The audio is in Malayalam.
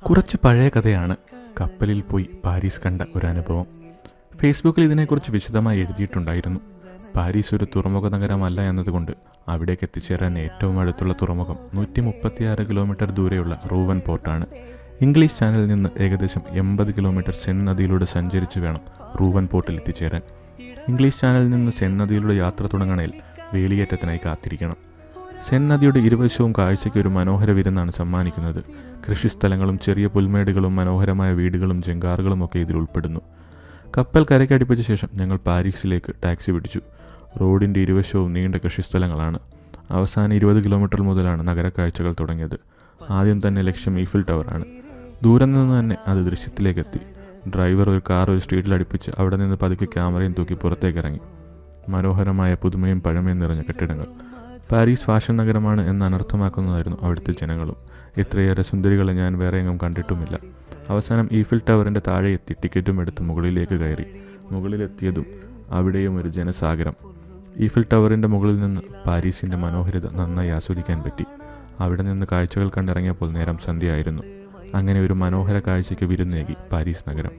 കുറച്ച് പഴയ കഥയാണ് കപ്പലിൽ പോയി പാരീസ് കണ്ട ഒരു അനുഭവം. ഫേസ്ബുക്കിൽ ഇതിനെക്കുറിച്ച് വിശദമായി എഴുതിയിട്ടുണ്ടായിരുന്നു. പാരീസ് ഒരു തുറമുഖ നഗരമല്ല എന്നതുകൊണ്ട് അവിടേക്ക് എത്തിച്ചേരാൻ ഏറ്റവും അടുത്തുള്ള തുറമുഖം 136 കിലോമീറ്റർ ദൂരെയുള്ള റൂവൻ പോർട്ടാണ്. ഇംഗ്ലീഷ് ചാനലിൽ നിന്ന് ഏകദേശം 80 കിലോമീറ്റർ സെൻ നദിയിലൂടെ സഞ്ചരിച്ച് വേണം റൂവൻ പോർട്ടിൽ എത്തിച്ചേരാൻ. ഇംഗ്ലീഷ് ചാനലിൽ നിന്ന് സെൻ നദിയിലൂടെ യാത്ര തുടങ്ങണേൽ വേലിയേറ്റത്തിനായി കാത്തിരിക്കണം. സെൻ നദിയുടെ ഇരുവശവും കാഴ്ചയ്ക്ക് ഒരു മനോഹര വിരുന്നാണ് സമ്മാനിക്കുന്നത്. കൃഷിസ്ഥലങ്ങളും ചെറിയ പുൽമേടുകളും മനോഹരമായ വീടുകളും ജങ്കാറുകളും ഒക്കെ ഇതിൽ ഉൾപ്പെടുന്നു. കപ്പൽ കരയ്ക്കടുപ്പിച്ച ശേഷം ഞങ്ങൾ പാരീസിലേക്ക് ടാക്സി പിടിച്ചു. റോഡിൻ്റെ ഇരുവശവും നീണ്ട കൃഷിസ്ഥലങ്ങളാണ്. അവസാന 20 കിലോമീറ്റർ മുതലാണ് നഗരക്കാഴ്ചകൾ തുടങ്ങിയത്. ആദ്യം തന്നെ ലക്ഷ്യം ഈഫിൽ ടവറാണ്. ദൂരെ നിന്ന് തന്നെ അത് ദൃശ്യത്തിലേക്കെത്തി. ഡ്രൈവർ ഒരു കാർ ഒരു സ്ട്രീറ്റിൽ അടുപ്പിച്ച് അവിടെ നിന്ന് പതുക്കെ ക്യാമറയും തൂക്കി പുറത്തേക്ക് ഇറങ്ങി. മനോഹരമായ പുതുമയും പഴമയും നിറഞ്ഞ കെട്ടിടങ്ങൾ. പാരീസ് ഫാഷൻ നഗരമാണ് എന്ന് അനർത്ഥമാക്കുന്നതായിരുന്നു അവിടുത്തെ ജനങ്ങളും. ഇത്രയേറെ സുന്ദരികളെ ഞാൻ വേറെ എങ്ങും കണ്ടിട്ടുമില്ല. അവസാനം ഈഫിൽ ടവറിൻ്റെ താഴെ എത്തി ടിക്കറ്റും എടുത്ത് മുകളിലേക്ക് കയറി. മുകളിലെത്തിയതും അവിടെയും ഒരു ജനസാഗരം. ഈഫിൽ ടവറിൻ്റെ മുകളിൽ നിന്ന് പാരീസിൻ്റെ മനോഹരിത നന്നായി ആസ്വദിക്കാൻ പറ്റി. അവിടെ നിന്ന് കാഴ്ചകൾ കണ്ടിറങ്ങിയപ്പോൾ നേരം സന്ധ്യയായിരുന്നു. അങ്ങനെ ഒരു മനോഹര കാഴ്ചയ്ക്ക് വിരുന്നേകി പാരീസ് നഗരം.